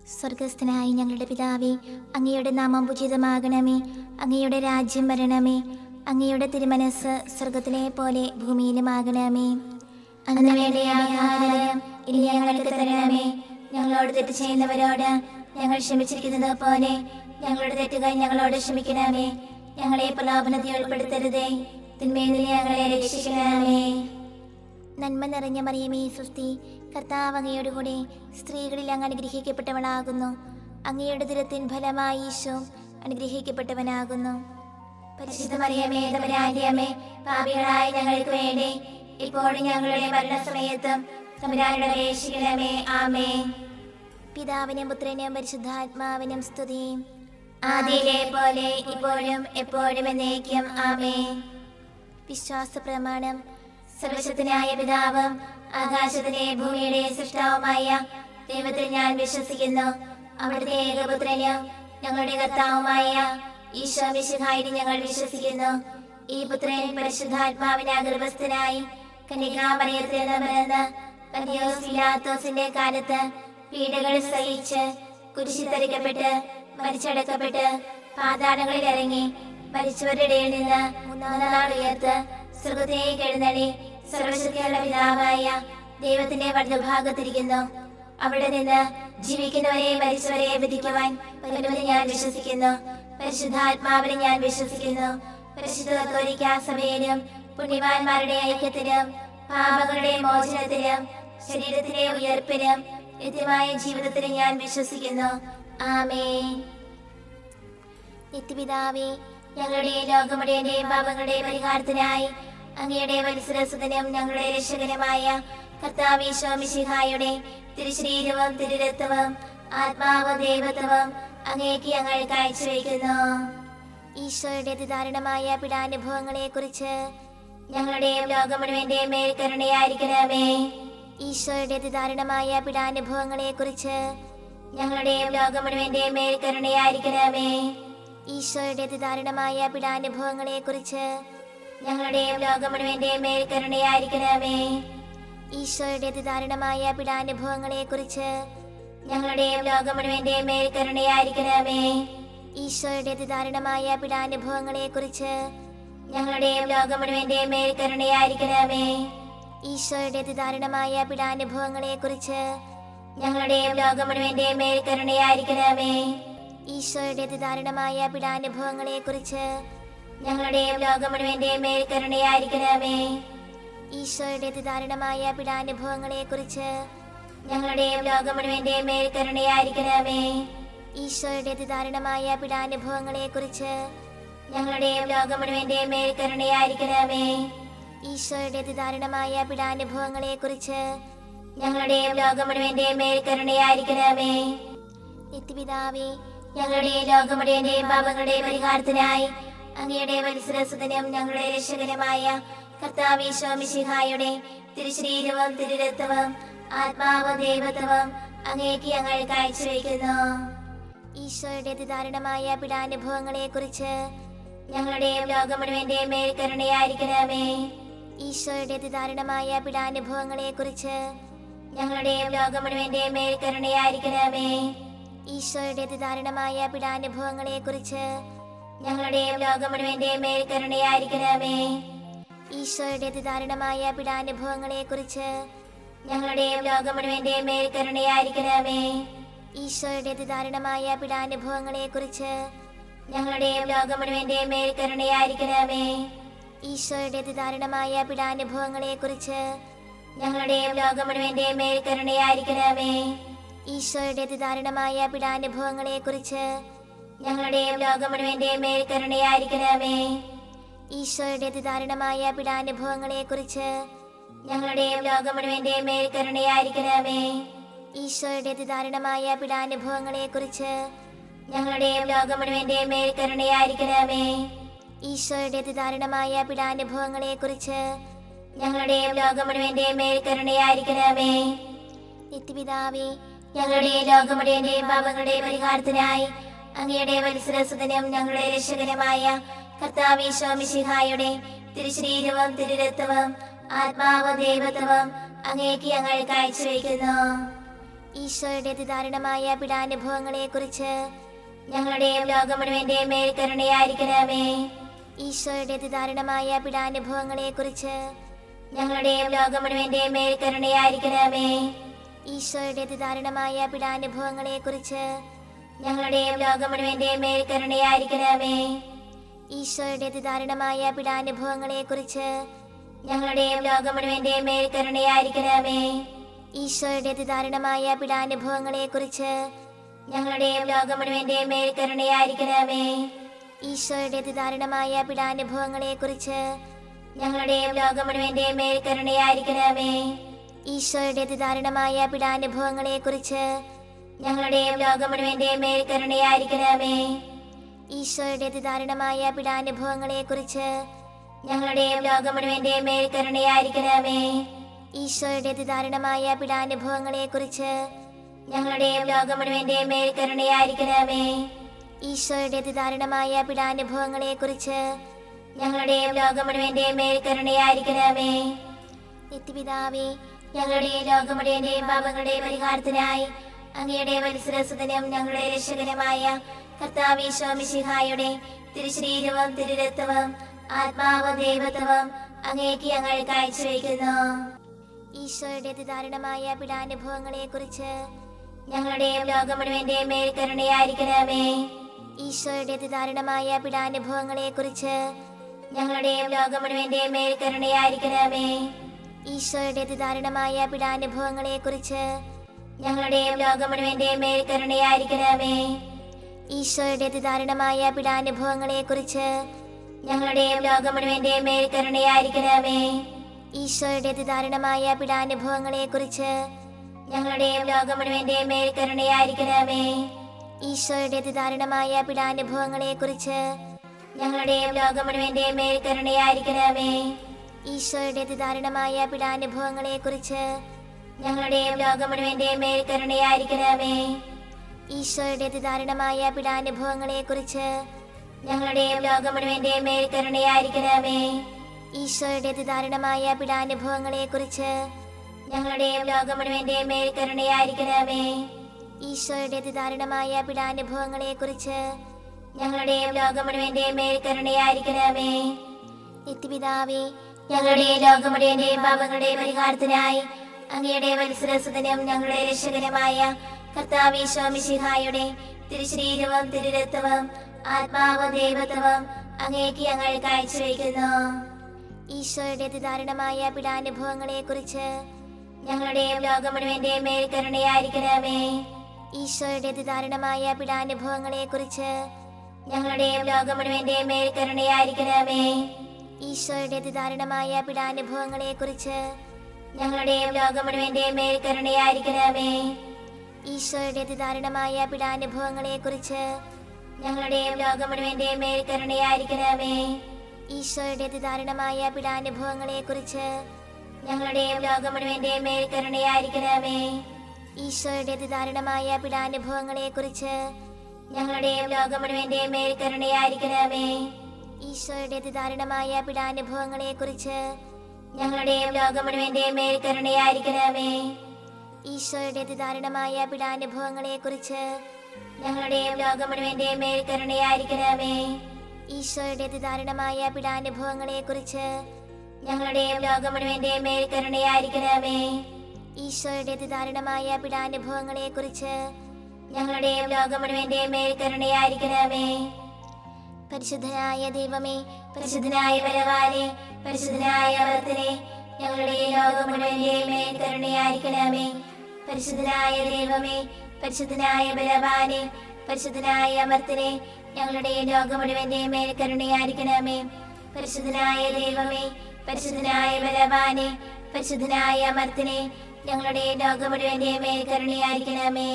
സ്വർഗസ്ഥനായ ഞങ്ങളുടെ പിതാവേ, അങ്ങയുടെ നാമം പൂജിതമാകണമേ. അങ്ങയുടെ രാജ്യം വരണമേ. അങ്ങയുടെ തിരുമനസ് സ്വർഗത്തിലെ പോലെ ഭൂമിയിലുമാകണമേ. അന്ന് വേണ്ട ആഹാരം ഇനി ഞങ്ങൾക്ക് തരണമേ. ഞങ്ങളോട് തെറ്റ് ചെയ്യുന്നവരോട് ഞങ്ങൾ ക്ഷമിച്ചിരിക്കുന്നത് പോലെ ഞങ്ങളുടെ തെറ്റുകൾ ഞങ്ങളോട് ക്ഷമിക്കണമേ. ഞങ്ങളെ പ്രലോഭനത്തിൽ ഉൾപ്പെടുത്തരുതേ, തിന്മയിൽ നിന്ന് ഞങ്ങളെ രക്ഷിക്കണമേ. നന്മ നിറഞ്ഞ മറിയമേ സുസ്തി, കർത്താവ് അങ്ങയുടെ കൂടെ സ്ത്രീകളിൽ അങ്ങ് അനുഗ്രഹിക്കപ്പെട്ടവളാകുന്നു. അങ്ങയുടെ ദുരത്തിൻ ഫലമായി ഈശോ അനുഗ്രഹിക്കപ്പെട്ടവനാകുന്നു. പരിശുദ്ധ മറിയമേ തമ്പുരാന്റെ അമ്മേ, പാപികളായ ഞങ്ങൾക്ക് വേണ്ടി ഇപ്പോഴും ഞങ്ങളുടെ മരണസമയത്തും തമ്പുരാനോട് അപേക്ഷിക്കണമേ. ആമേൻ. പിതാവിനും പുത്രനും പരിശുദ്ധാത്മാവിനും സ്തുതി, ആദിയിലെ പോലെ ഇപ്പോഴും എപ്പോഴും എന്നേക്കും. ആമേൻ. വിശ്വാസ പ്രമാണം. സർവശക്തനായ പിതാവും ആകാശത്തിലെ ഭൂമിയുടെ സൃഷ്ടാവുമായ ദൈവത്തിൽ ഞാൻ വിശ്വസിക്കുന്നു. അവിടുത്തെ ഏകപുത്രനും ഞങ്ങളുടെ കർത്താവുമായ ഈശോ മിശിഹായിൽ ഞങ്ങൾ വിശ്വസിക്കുന്നു. ഈ പുത്രൻ പരിശുദ്ധാത്മാവിനാൽ ഗർഭസ്ഥനായി കന്യകാമറിയത്തിൽ നിന്ന് പിറന്ന് പന്തിയോസ് പിലാത്തോസിന്റെ കാലത്ത് പീഡകൾ സഹിച്ച് കുരിശിൽ തറയ്ക്കപ്പെട്ട് മരിച്ചടക്കപ്പെട്ട് പാതാളങ്ങളിൽ ഇറങ്ങി മരിച്ചവരുടെ ഇടയിൽ നിന്ന് മൂന്നാം നാൾ ഉയർത്ത് സ്വർഗ്ഗത്തിലേക്ക് എഴുന്നള്ളി സർവശക്തിയുള്ള പിതാവായ ദൈവത്തിന്റെ വലതുഭാഗത്തിരിക്കുന്നു. അവിടെ നിന്ന് ജീവിക്കുന്നവരെ മരിച്ചവരെ വിധിക്കുവാൻ വരുമെന്ന് ഞാൻ വിശ്വസിക്കുന്നു. പരിശുദ്ധാത്മാവിനെ ഞാൻ വിശ്വസിക്കുന്നു. പരിശുദ്ധ കത്തോലിക്കാ സഭയിലും പുണ്യവാന്മാരുടെ ഐക്യത്തിലും പാപങ്ങളുടെ മോചനത്തിലും ശരീരത്തിലെ ഉയർപ്പിലും നിത്യമായ ജീവിതത്തിലും ഞാൻ വിശ്വസിക്കുന്നു. ആമേൻ. നിത്യപിതാവേ, ഞങ്ങളുടെ ലോകമുടേന്റെയും പാപങ്ങളുടെ പരിഹാരത്തിനായി അങ്ങയുടെ വത്സരസുതനും ഞങ്ങളുടെ രക്ഷകനുമായ കർത്താവ് ഈശോ മിശിഹായുടെ തിരുശരീരവും തിരുരക്തവും ആത്മാവും ദൈവത്വവും അങ്ങേക്ക് ഞങ്ങൾ കാഴ്ചവെക്കുന്നു. ഈശോയുടെ അതിദാരുണമായ പീഡാനുഭവങ്ങളെ കുറിച്ച് ഞങ്ങളുടെയും ലോകം മുഴുവന്റെയും മേൽ കരുണയായിരിക്കണമേ. ഈശോയുടെ അതിദാരുണമായ പീഡാനുഭവങ്ങളെ കുറിച്ച് ഞങ്ങളുടെയും ലോകം മുഴുവന്റെയും മേൽ കരുണയായിരിക്കണമേ. ഈശോയുടെ അതിദാരുണമായ പീഡാനുഭവങ്ങളെ കുറിച്ച് ഞങ്ങളുടെയും ലോകം മുഴുവന്റെയും മേൽ കരുണയായിരിക്കണമേ. ഈശോയുടെ അതിദാരുണമായ പീഡാനുഭവങ്ങളെ കുറിച്ച് ഞങ്ങളുടെയും ലോകം മുഴുവന്റെയും മേൽ കരുണയായിരിക്കണമേ. ഈശോയുടെ അതിദാരുണമായ പീഡാനുഭവങ്ങളെ കുറിച്ച് ഞങ്ങളുടെയും ലോകം മുഴുവന്റെയും മേൽ കരുണയായിരിക്കണമേ. ഈശോയുടെ അതിദാരുണമായ പീഡാനുഭവങ്ങളെ കുറിച്ച് ഞങ്ങളുടെയും ലോകം മുഴുവന്റെയും മേൽ കരുണയായിരിക്കണമേ. ഈശോയുടെ അതിദാരുണമായ പീഡാനുഭവങ്ങളെ കുറിച്ച് ഞങ്ങളുടെയും ലോകം മുഴുവന്റെയും മേൽ കരുണയായിരിക്കണമേ. ഈശോയുടെ അതിദാരുണമായ പീഡാനുഭവങ്ങളെ കുറിച്ച് ഞങ്ങളുടെയും ലോകം മുഴുവന്റെയും മേൽ കരുണയായിരിക്കണമേ. ഈശോയുടെ അതിദാരുണമായ പീഡാനുഭവങ്ങളെ കുറിച്ച് ഞങ്ങളുടെയും ലോകം മുഴുവന്റെയും മേൽ കരുണയായിരിക്കണമേ. ഈശോയുടെ അതിദാരുണമായ പീഡാനുഭവങ്ങളെ കുറിച്ച് ഞങ്ങളുടെയും ലോകം മുഴുവന്റെയും മേൽ കരുണയായിരിക്കണമേ. നിത്യപിതാവേ, ഞങ്ങളുടെ ലോകം മുഴുവന്റെയും പാപങ്ങളുടെ പരിഹാരത്തിനായി അങ്ങയുടെ വത്സരസുതനും ഞങ്ങളുടെ രക്ഷകനുമായ കർത്താവ് ഈശോ മിശിഹായുടെ തിരുശരീരവും തിരുരക്തവും ആത്മാവും ദൈവത്വവും അങ്ങേക്ക് ഞങ്ങൾ കാഴ്ചവെക്കുന്നു. ഈശോയുടെ അതിദാരുണമായ പീഡാനുഭവങ്ങളെ കുറിച്ച് ഞങ്ങളുടെയും ലോകം മുഴുവന്റെയും മേൽ കരുണയായിരിക്കണമേ. ഈശോയുടെ അതിദാരുണമായ പീഡാനുഭവങ്ങളെ കുറിച്ച് ഞങ്ങളുടെയും ലോകം മുഴുവന്റെയും മേൽ കരുണയായിരിക്കണമേ. ഈശോയുടെ അതിദാരുണമായ പീഡാനുഭവങ്ങളെ കുറിച്ച് ഞങ്ങളുടെയും ലോകം മുഴുവന്റെയും മേൽ കരുണയായിരിക്കണമേ. ഈശോയുടെ അതിദാരുണമായ പീഡാനുഭവങ്ങളെ കുറിച്ച് ഞങ്ങളുടെയും ലോകം മുഴുവന്റെയും മേൽ കരുണയായിരിക്കണമേ. ഈശോയുടെ അതിദാരുണമായ പീഡാനുഭവങ്ങളെ കുറിച്ച് ഞങ്ങളുടെയും ലോകം മുഴുവന്റെയും മേൽ കരുണയായിരിക്കണമേ. ഈശോയുടെ അതിദാരുണമായ പീഡാനുഭവങ്ങളെ കുറിച്ച് ഞങ്ങളുടെയും ലോകം മുഴുവന്റെയും മേൽ കരുണയായിരിക്കണമേ. ഈശോയുടെ അതിദാരുണമായ പീഡാനുഭവങ്ങളെ കുറിച്ച് ഞങ്ങളുടെയും ലോകം മുഴുവന്റെയും മേൽ കരുണയായിരിക്കണമേ. ഈശോയുടെ അതിദാരുണമായ പീഡാനുഭവങ്ങളെ കുറിച്ച് ഞങ്ങളുടെയും ലോകം മുഴുവന്റെയും മേൽ കരുണയായിരിക്കണമേ. ഈശോയുടെ അതിദാരുണമായ പീഡാനുഭവങ്ങളെ കുറിച്ച് ഞങ്ങളുടെയും ലോകം മുഴുവന്റെയും മേൽ കരുണയായിരിക്കണമേ. ഈശോയുടെ അതിദാരുണമായ പീഡാനുഭവങ്ങളെ കുറിച്ച് ഞങ്ങളുടെയും ലോകം മുഴുവന്റെയും മേൽ കരുണയായിരിക്കണമേ. നിത്യപിതാവേ, ഞങ്ങളുടെ ലോകം മുഴുവന്റെയും പാപങ്ങളുടെ പരിഹാരത്തിനായി അങ്ങയുടെ വത്സരസുതനും ഞങ്ങളുടെ രക്ഷകനുമായ കർത്താവ് ഈശോ മിശിഹായുടെ തിരുശരീരവും തിരുരക്തവും ആത്മാവും ദൈവത്വവും അങ്ങേക്ക് ഞങ്ങൾ കാഴ്ചവെക്കുന്നു. ഈശോയുടെ അതിദാരുണമായ പീഡാനുഭവങ്ങളെ കുറിച്ച് ഞങ്ങളുടെയും ലോകം മുഴുവന്റെയും മേൽ കരുണയായിരിക്കണമേ. ഈശോയുടെ അതിദാരുണമായ പീഡാനുഭവങ്ങളെ കുറിച്ച് ഞങ്ങളുടെയും ലോകം മുഴുവന്റെയും മേൽ കരുണയായിരിക്കണമേ. ഈശോയുടെ അതിദാരുണമായ പീഡാനുഭവങ്ങളെ കുറിച്ച് ഞങ്ങളുടെയും ലോകം മുഴുവന്റെയും മേൽ കരുണയായിരിക്കണമേ. ഈശോയുടെ അതിദാരുണമായ പീഡാനുഭവങ്ങളെ കുറിച്ച് ഞങ്ങളുടെയും ലോകം മുഴുവന്റെയും മേൽ കരുണയായിരിക്കണമേ. ഈശോയുടെ അതിദാരുണമായ പീഡാനുഭവങ്ങളെ കുറിച്ച് ഞങ്ങളുടെയും ലോകം മുഴുവന്റെയും മേൽ കരുണയായിരിക്കണമേ. ഈശോയുടെ അതിദാരുണമായ പീഡാനുഭവങ്ങളെ കുറിച്ച് ഞങ്ങളുടെയും ലോകം മുഴുവന്റെയും മേൽ കരുണയായിരിക്കണമേ. ഈശോയുടെ അതിദാരുണമായ പീഡാനുഭവങ്ങളെ കുറിച്ച് ഞങ്ങളുടെയും ലോകം മുഴുവന്റെയും മേൽ കരുണയായിരിക്കണമേ. ഈശോയുടെ അതിദാരുണമായ പീഡാനുഭവങ്ങളെ കുറിച്ച് ഞങ്ങളുടെയും ലോകം മുഴുവന്റെയും മേൽ കരുണയായിരിക്കണമേ. ഈശോയുടെ അതിദാരുണമായ പീഡാനുഭവങ്ങളെ കുറിച്ച് ഞങ്ങളുടെയും ലോകം മുഴുവന്റെയും മേൽ കരുണയായിരിക്കണമേ. ഈശോയുടെ അതിദാരുണമായ പീഡാനുഭവങ്ങളെ കുറിച്ച് ഞങ്ങളുടെയും ലോകം മുഴുവന്റെയും മേൽ കരുണയായിരിക്കണമേ. നിത്യപിതാവേ, ഞങ്ങളുടെ ലോകം മുഴുവന്റെയും പാപങ്ങളുടെ പരിഹാരത്തിനായി അങ്ങയുടെ വത്സരസുതനും ഞങ്ങളുടെ രക്ഷകനുമായ കർത്താവ് ഈശോ മിശിഹായുടെ തിരുശരീരവും തിരുരക്തവും ആത്മാവും ദൈവത്വവും അങ്ങേക്ക് ഞങ്ങൾ കാഴ്ചവെക്കുന്നു. ഈശോയുടെ അതിദാരുണമായ പീഡാനുഭവങ്ങളെ കുറിച്ച് ഞങ്ങളുടെയും ലോകം മുഴുവന്റെയും മേൽ കരുണയായിരിക്കണമേ. ഈശോയുടെ അതിദാരുണമായ പീഡാനുഭവങ്ങളെ കുറിച്ച് ഞങ്ങളുടെയും ലോകം മുഴുവന്റെയും മേൽ കരുണയായിരിക്കണമേ. ഈശോയുടെ അതിദാരുണമായ പീഡാനുഭവങ്ങളെ കുറിച്ച് ഞങ്ങളുടെയും ലോകം മുഴുവന്റെയും മേൽ കരുണയായിരിക്കണമേ. ഈശോയുടെ അതിദാരുണമായ പീഡാനുഭവങ്ങളെ കുറിച്ച് ഞങ്ങളുടെയും ലോകം മുഴുവന്റെയും മേൽ കരുണയായിരിക്കണമേ. ഈശോയുടെ അതിദാരുണമായ പീഡാനുഭവങ്ങളെ കുറിച്ച് ഞങ്ങളുടെയും ലോകം മുഴുവന്റെയും മേൽ കരുണയായിരിക്കണമേ. ഈശോയുടെ അതിദാരുണമായ പീഡാനുഭവങ്ങളെ കുറിച്ച് ഞങ്ങളുടെയും ലോകം മുഴുവന്റെയും മേൽ കരുണയായിരിക്കണമേ. ഈശോയുടെ അതിദാരുണമായ പീഡാനുഭവങ്ങളെ കുറിച്ച് ഞങ്ങളുടെയും ലോകം മുഴുവന്റെയും മേൽ കരുണയായിരിക്കണമേ. ഈശോയുടെ അതിദാരുണമായ പീഡാനുഭവങ്ങളെ കുറിച്ച് ഞങ്ങളുടെയും ലോകം മുഴുവന്റെയും മേൽ കരുണയായിരിക്കണമേ. ഈശോയുടെ അതിദാരുണമായ പീഡാനുഭവങ്ങളെ കുറിച്ച് ഞങ്ങളുടെയും ലോകം മുഴുവന്റെയും മേൽ കരുണയായിരിക്കണമേ. ഈശോയുടെ അതിദാരുണമായ പീഡാനുഭവങ്ങളെ കുറിച്ച് ഞങ്ങളുടെയും ലോകം മുഴുവന്റെയും മേൽ കരുണയായിരിക്കണമേ. നിത്യപിതാവേ, ഞങ്ങളുടെ ലോകം മുഴുവന്റെയും പാപങ്ങളുടെ പരിഹാരത്തിനായി അങ്ങയുടെ വത്സരസുതനും ഞങ്ങളുടെ രക്ഷകനുമായ കർത്താവ് ഈശോ മിശിഹായുടെ തിരുശരീരവും തിരുരക്തവും ആത്മാവും ദൈവത്വവും അങ്ങേക്ക് ഞങ്ങൾ കാഴ്ചവെക്കുന്നു. ഈശോയുടെ അതിദാരുണമായ പീഡാനുഭവങ്ങളെ കുറിച്ച് ഞങ്ങളുടെയും ലോകം മുഴുവന്റെയും മേൽ കരുണയായിരിക്കണമേ. ഈശോയുടെ അതിദാരുണമായ പീഡാനുഭവങ്ങളെ കുറിച്ച് ഞങ്ങളുടെയും ലോകം മുഴുവന്റെയും മേൽ കരുണയായിരിക്കണമേ. ഈശോയുടെ അതിദാരുണമായ പീഡാനുഭവങ്ങളെ കുറിച്ച് ഞങ്ങളുടെയും ലോകം മുഴുവന്റെയും മേൽ കരുണയായിരിക്കണമേ. ഈശോയുടെ അതിദാരുണമായ പീഡാനുഭവങ്ങളെ കുറിച്ച് ഞങ്ങളുടെയും ലോകം മുഴുവന്റെയും മേൽ കരുണയായിരിക്കണമേ. ഈശോയുടെ അതിദാരുണമായ പീഡാനുഭവങ്ങളെ കുറിച്ച് ഞങ്ങളുടെയും ലോകം മുഴുവന്റെയും മേൽ കരുണയായിരിക്കണമേ. ഈശോയുടെ അതിദാരുണമായ പീഡാനുഭവങ്ങളെ കുറിച്ച് ഞങ്ങളുടെയും ലോകം മുഴുവന്റെയും മേൽ കരുണയായിരിക്കണമേ. ഈശോയുടെ അതിദാരുണമായ പീഡാനുഭവങ്ങളെ കുറിച്ച് ഞങ്ങളുടെയും ലോകം മുഴുവന്റെയും മേൽ കരുണയായിരിക്കണമേ. ഈശോയുടെ അതിദാരുണമായ പീഡാനുഭവങ്ങളെ കുറിച്ച് ഞങ്ങളുടെയും ലോകം മുഴുവന്റെയും മേൽ കരുണയായിരിക്കണമേ. ഈശോയുടെ അതിദാരുണമായ പീഡാനുഭവങ്ങളെ കുറിച്ച് ഞങ്ങളുടെയും ലോകം മുഴുവന്റെയും മേൽ കരുണയായിരിക്കണമേ. ഈശോയുടെ അതിദാരുണമായ പീഡാനുഭവങ്ങളെ കുറിച്ച് ഞങ്ങളുടെയും ലോകം മുഴുവന്റെയും മേൽ കരുണയായിരിക്കണമേ. പരിശുദ്ധനായ ദൈവമേ, പരിശുദ്ധനായ ബലവാനേ, പരിശുദ്ധനായ അമർത്തനേ, ഞങ്ങളുടെ ലോകം മുഴുവന്റെയും മേൽ കരുണയായിരിക്കണമേ. പരിശുദ്ധനായ ദൈവമേ, പരിശുദ്ധനായ ബലവാനേ, പരിശുദ്ധനായ അമർത്തനേ, ഞങ്ങളുടെ ലോകം മുഴുവന്റെയും മേൽ കരുണയായിരിക്കണമേ. പരിശുദ്ധനായ ദൈവമേ, പരിശുദ്ധനായ ബലവാനേ, പരിശുദ്ധനായ അമർത്തനേ, ഞങ്ങളുടെ ലോകം മുഴുവന്റെയും മേൽ കരുണയായിരിക്കണമേ.